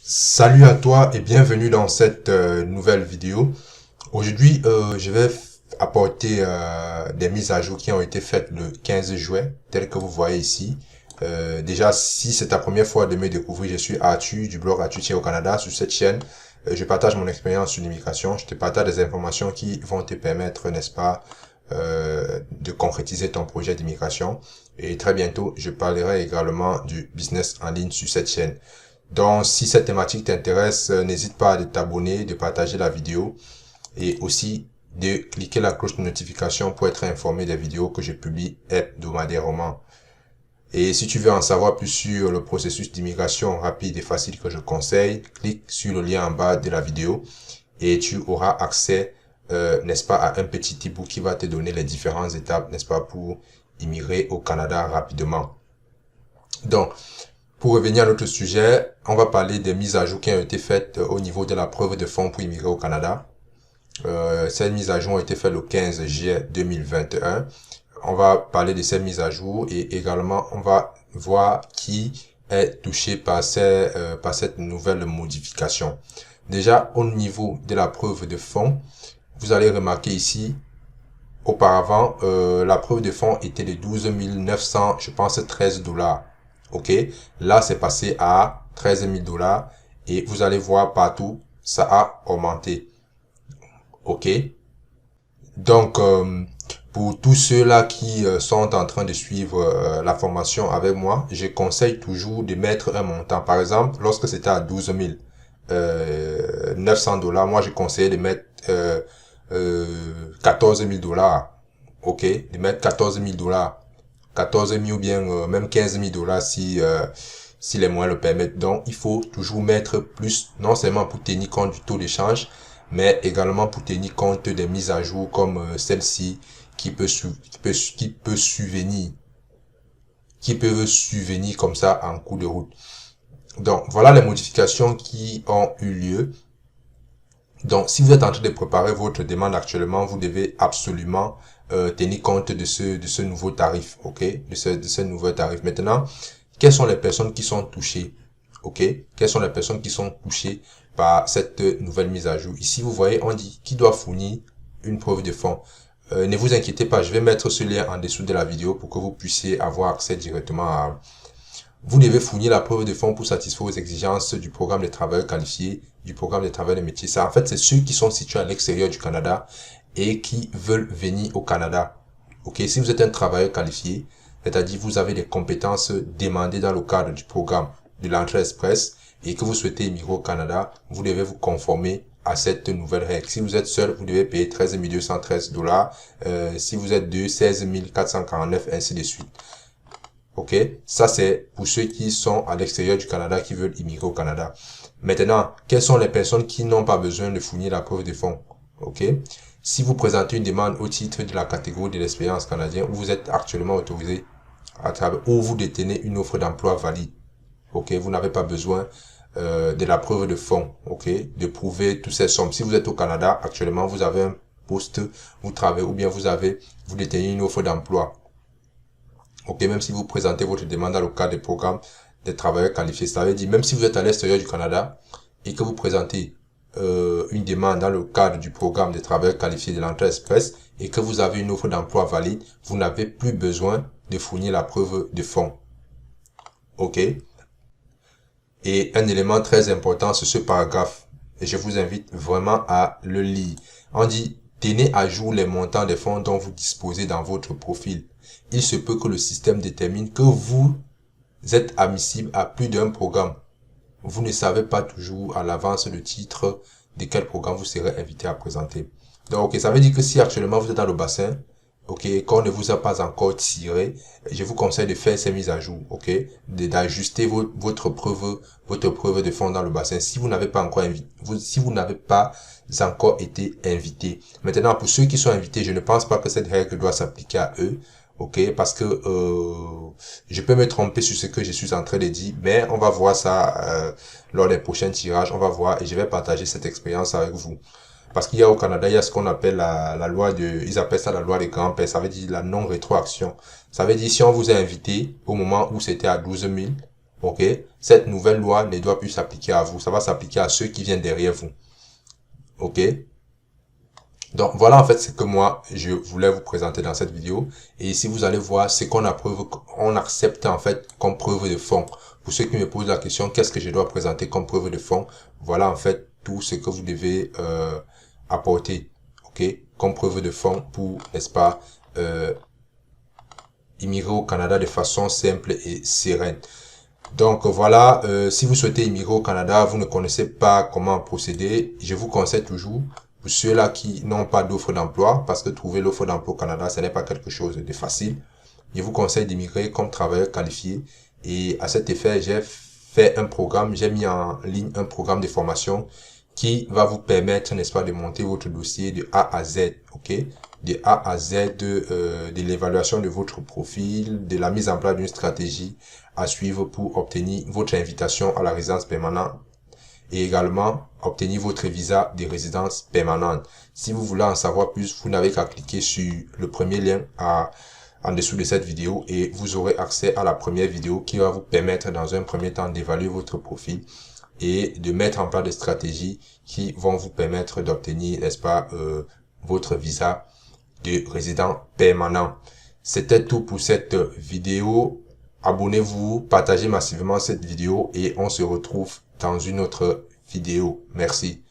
Salut à toi et bienvenue dans cette nouvelle vidéo. Aujourd'hui, je vais apporter des mises à jour qui ont été faites le 15 juin, telles que vous voyez ici. Déjà, si c'est ta première fois de me découvrir, je suis Arthur du blog Arthur au Canada. Sur cette chaîne, je partage mon expérience sur l'immigration. Je te partage des informations qui vont te permettre, n'est-ce pas, de concrétiser ton projet d'immigration. Et très bientôt, je parlerai également du business en ligne sur cette chaîne. Donc, si cette thématique t'intéresse, n'hésite pas à t'abonner, de partager la vidéo et aussi de cliquer la cloche de notification pour être informé des vidéos que je publie hebdomadairement. Et si tu veux en savoir plus sur le processus d'immigration rapide et facile que je conseille, clique sur le lien en bas de la vidéo et tu auras accès, n'est-ce pas, à un petit e-book qui va te donner les différentes étapes, n'est-ce pas, pour immigrer au Canada rapidement. Donc, pour revenir à notre sujet, on va parler des mises à jour qui ont été faites au niveau de la preuve de fonds pour immigrer au Canada. Ces mises à jour ont été faites le 15 juillet 2021. On va parler de ces mises à jour et également on va voir qui est touché par cette nouvelle modification. Déjà, au niveau de la preuve de fonds, vous allez remarquer ici, auparavant, la preuve de fonds était de 12 900, je pense, 13 dollars. Ok, là c'est passé à 13 000 dollars et vous allez voir partout ça a augmenté. Ok, donc pour tous ceux-là qui sont en train de suivre la formation avec moi, je conseille toujours de mettre un montant. Par exemple, lorsque c'était à 12 900 dollars, moi je conseillais de mettre 14 000 dollars. Ok, de mettre 14 000 dollars. 14 000 ou bien même 15 000 dollars si les moyens le permettent. Donc, il faut toujours mettre plus, non seulement pour tenir compte du taux d'échange, mais également pour tenir compte des mises à jour comme celle-ci qui peuvent subvenir comme ça en cours de route. Donc, voilà les modifications qui ont eu lieu. Donc, si vous êtes en train de préparer votre demande actuellement, vous devez absolument tenir compte de ce nouveau tarif, ok, de ce nouveau tarif. Maintenant, quelles sont les personnes qui sont touchées, ok, quelles sont les personnes qui sont touchées par cette nouvelle mise à jour. Ici, vous voyez, on dit qui doit fournir une preuve de fonds. Ne vous inquiétez pas, je vais mettre ce lien en dessous de la vidéo pour que vous puissiez avoir accès directement à... Vous devez fournir la preuve de fonds pour satisfaire aux exigences du programme des travailleurs qualifiés, du programme des travailleurs de métier. Ça, en fait, c'est ceux qui sont situés à l'extérieur du Canada et qui veulent venir au Canada. Ok, si vous êtes un travailleur qualifié, c'est-à-dire vous avez des compétences demandées dans le cadre du programme de l'entrée express et que vous souhaitez immigrer au Canada, vous devez vous conformer à cette nouvelle règle. Si vous êtes seul, vous devez payer 13 213 dollars. Si vous êtes deux, 16 449, ainsi de suite. Ok, ça c'est pour ceux qui sont à l'extérieur du Canada, qui veulent immigrer au Canada. Maintenant, quelles sont les personnes qui n'ont pas besoin de fournir la preuve de fonds? Ok, si vous présentez une demande au titre de la catégorie de l'expérience canadienne, où vous êtes actuellement autorisé à travailler, ou vous détenez une offre d'emploi valide. Ok, vous n'avez pas besoin de la preuve de fonds. Ok, de prouver toutes ces sommes. Si vous êtes au Canada actuellement, vous avez un poste, vous travaillez, ou bien vous détenez une offre d'emploi. Ok, même si vous présentez votre demande dans le cadre des programmes des travailleurs qualifiés, ça veut dire même si vous êtes à l'extérieur du Canada et que vous présentez une demande dans le cadre du programme des travailleurs qualifiés de l'entrée express et que vous avez une offre d'emploi valide, vous n'avez plus besoin de fournir la preuve de fonds. Ok. Et un élément très important, c'est ce paragraphe. Et je vous invite vraiment à le lire. On dit, tenez à jour les montants des fonds dont vous disposez dans votre profil. Il se peut que le système détermine que vous êtes admissible à plus d'un programme. Vous ne savez pas toujours à l'avance le titre de quel programme vous serez invité à présenter. Donc, ok, ça veut dire que si actuellement vous êtes dans le bassin, ok, qu'on ne vous a pas encore tiré, je vous conseille de faire ces mises à jour, ok, d'ajuster votre preuve de fond dans le bassin si vous n'avez pas encore été invité. Maintenant, pour ceux qui sont invités, je ne pense pas que cette règle doit s'appliquer à eux. Ok, parce que je peux me tromper sur ce que je suis en train de dire, mais on va voir ça lors des prochains tirages, on va voir et je vais partager cette expérience avec vous. Parce qu'il y a au Canada, il y a ce qu'on appelle la loi ils appellent ça la loi des grands-pères, ça veut dire la non-rétroaction. Ça veut dire si on vous a invité au moment où c'était à 12 000, ok, cette nouvelle loi ne doit plus s'appliquer à vous. Ça va s'appliquer à ceux qui viennent derrière vous. Ok. Donc voilà en fait ce que moi je voulais vous présenter dans cette vidéo. Et ici vous allez voir ce qu'on on accepte en fait comme preuve de fond. Pour ceux qui me posent la question, qu'est-ce que je dois présenter comme preuve de fond? Voilà en fait tout ce que vous devez apporter, ok, comme preuve de fond pour, n'est-ce pas, immigrer au Canada de façon simple et sereine. Donc voilà, si vous souhaitez immigrer au Canada, vous ne connaissez pas comment procéder, je vous conseille toujours, pour ceux-là qui n'ont pas d'offre d'emploi, parce que trouver l'offre d'emploi au Canada, ce n'est pas quelque chose de facile, je vous conseille d'immigrer comme travailleur qualifié. Et à cet effet, j'ai fait un programme, j'ai mis en ligne un programme de formation qui va vous permettre, n'est-ce pas, de monter votre dossier de A à Z, ok? De A à Z de l'évaluation de votre profil, de la mise en place d'une stratégie à suivre pour obtenir votre invitation à la résidence permanente et également obtenir votre visa de résidence permanente. Si vous voulez en savoir plus, vous n'avez qu'à cliquer sur le premier lien en dessous de cette vidéo et vous aurez accès à la première vidéo qui va vous permettre dans un premier temps d'évaluer votre profil et de mettre en place des stratégies qui vont vous permettre d'obtenir, n'est-ce pas, votre visa de résident permanent. C'était tout pour cette vidéo. Abonnez-vous, partagez massivement cette vidéo et on se retrouve dans une autre vidéo. Merci.